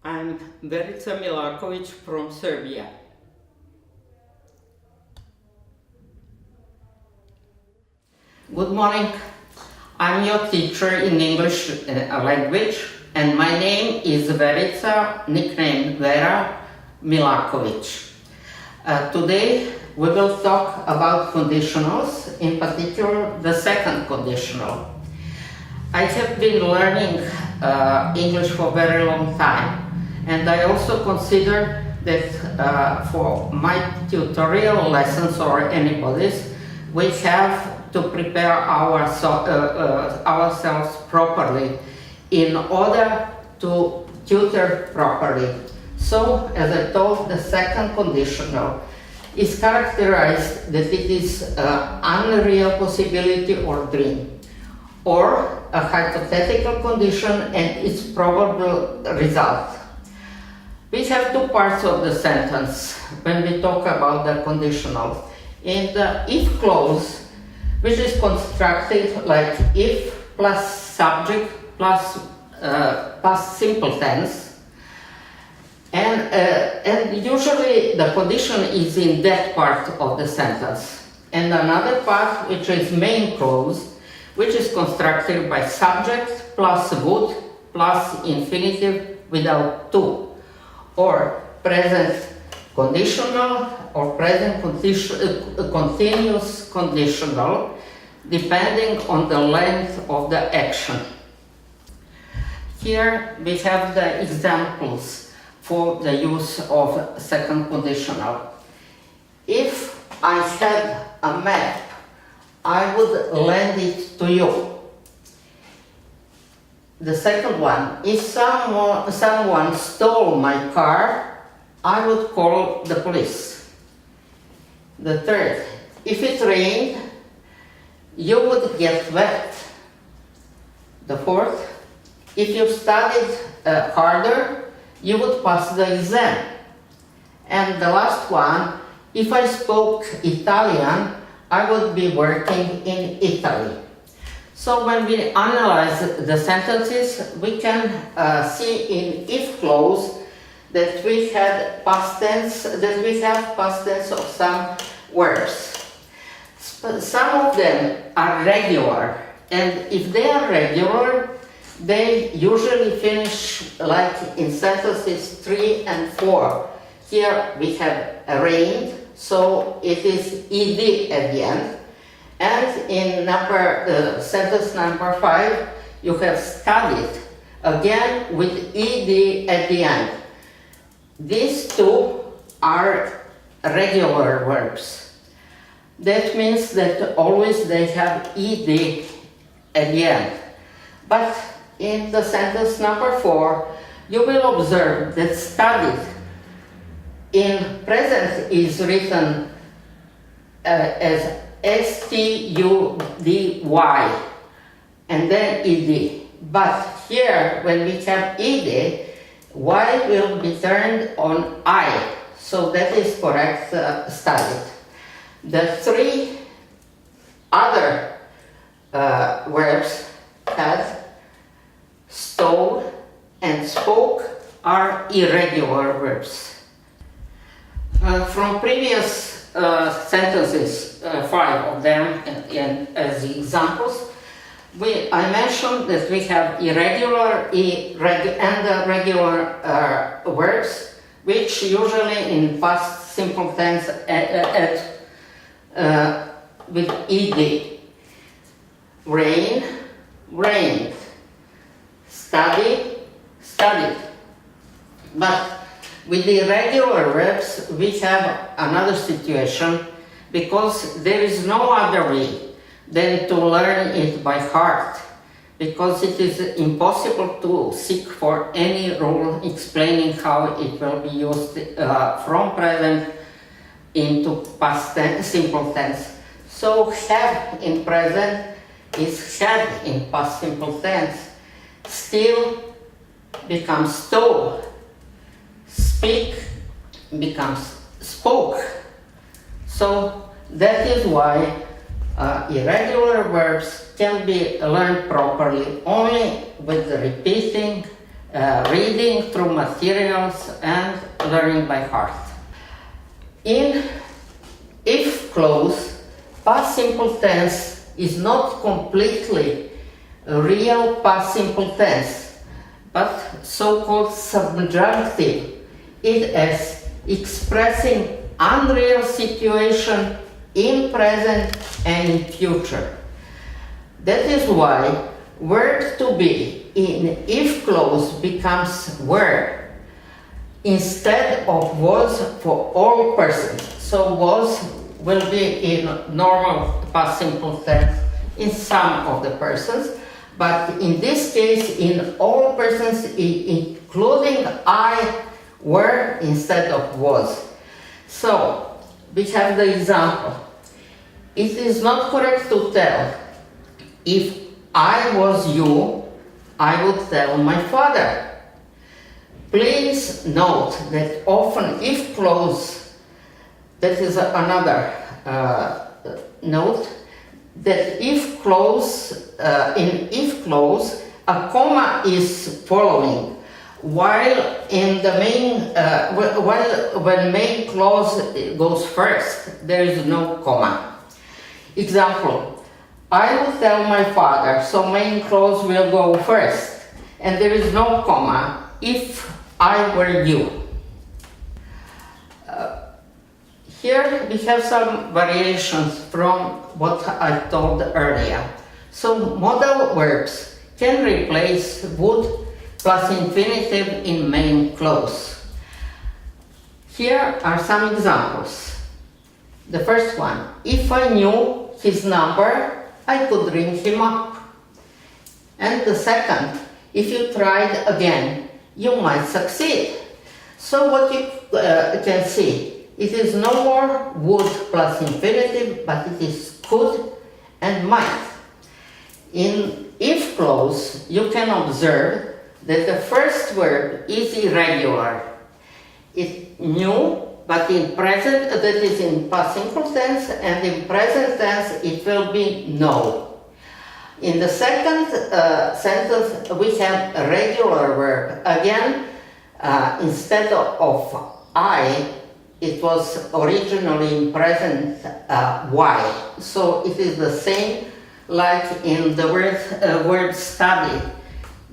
I'm Verica Milaković from Serbia. Good morning. I'm your teacher in English language, and my name is Verica, nicknamed Vera Milaković. Today we will talk about conditionals, in particular the second conditional. I have been learning English for a very long time, and I also consider that for my tutorial lessons or anybody's, we have to prepare ourselves properly in order to tutor properly. So, as I told, the second conditional is characterized that it is an unreal possibility or dream, or a hypothetical condition and its probable result. We have two parts of the sentence when we talk about the conditional. In the if clause, which is constructed like if plus subject plus past simple tense, and usually the condition is in that part of the sentence. And another part, which is main clause, which is constructed by subject plus would plus infinitive without to, or present conditional or present continuous conditional, depending on the length of the action. Here we have the examples for the use of second conditional. If I had a map, I would lend it to you. The second one, if someone stole my car, I would call the police. The third, if it rained, you would get wet. The fourth, if you studied harder, you would pass the exam. And the last one, if I spoke Italian, I would be working in Italy. So when we analyze the sentences, we can see in if clause that we have past tense of some verbs. Some of them are regular, and if they are regular, they usually finish like in sentences 3 and 4. Here we have rained, so it is ed at the end. And in sentence number 5, you have studied, again with ed at the end. These two are regular verbs. That means that always they have ed at the end. But in the sentence number 4, you will observe that studied in present is written as study and then ed. But here, when we have ed, y will be turned on I. So that is correct, studied. The three other verbs, had, stole, and spoke, are irregular verbs. From previous sentences, 5 of them, and as examples, I mentioned that we have irregular and regular verbs, which usually in past simple tense with ed. Rain, rained. Study, studied. But with the irregular verbs, we have another situation, because there is no other way than to learn it by heart, because it is impossible to seek for any rule explaining how it will be used from present into past tense, simple tense. So have in present is had in past simple tense. Steal becomes stole. Speak becomes spoke. So that is why irregular verbs can be learned properly only with the repeating reading through materials and learning by heart. In if clause, past simple tense is not completely a real past simple tense, but so-called subjunctive. It is expressing unreal situation in present and in future. That is why verb to be in if clause becomes were instead of was for all persons. So was will be in normal past simple tense in some of the persons, but in this case in all persons, including I, were instead of was. So we have the example. It is not correct to tell, if I was you, I would tell my father. Please note that often if clause, that is another note, that if clause, in if clause, a comma is following, while in the main, when main clause goes first, there is no comma. Example, I will tell my father, so main clause will go first, and there is no comma, if I were you. Here we have some variations from what I told earlier. So modal verbs can replace would plus infinitive in main clause. Here are some examples. The first one, if I knew his number, I could ring him up. And the second, if you tried again, you might succeed. So what you can see, it is no more would plus infinitive, but it is could and might. In if clause, you can observe that the first verb is irregular. It knew, but in present, that is in past simple tense, and in present tense it will be know. In the second sentence, we have a regular verb. Again, instead of I, it was originally in present Y. So it is the same like in the word study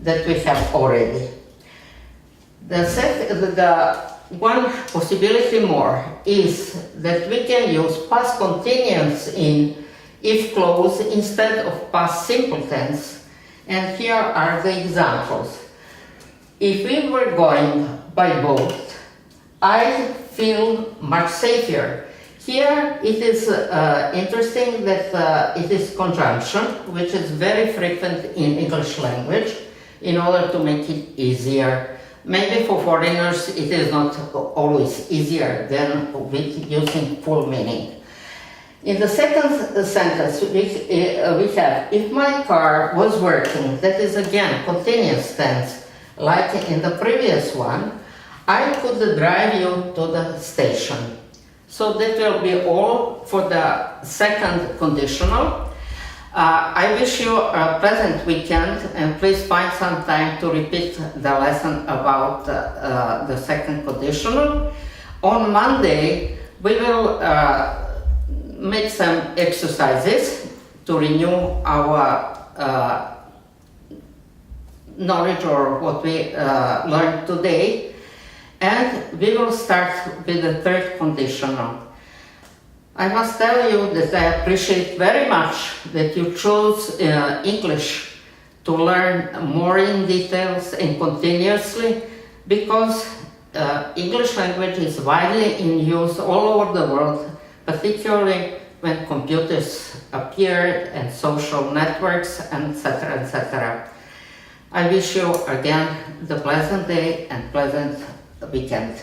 that we have already. The one possibility more is that we can use past continuous in if clause instead of past simple tense. And here are the examples. If we were going by boat, I feel much safer. Here it is interesting that it is conjunction, which is very frequent in English language, in order to make it easier. Maybe for foreigners it is not always easier than with using full meaning. In the second sentence we have, if my car was working, that is again continuous tense, like in the previous one, I could drive you to the station. So that will be all for the second conditional. I wish you a pleasant weekend, and please find some time to repeat the lesson about the second conditional. On Monday, we will make some exercises to renew our knowledge or what we learned today. And we will start with the third conditional. I must tell you that I appreciate very much that you chose English to learn more in details and continuously, because English language is widely in use all over the world, particularly when computers appeared and social networks, etc., etc. I wish you again the pleasant day and pleasant weekend.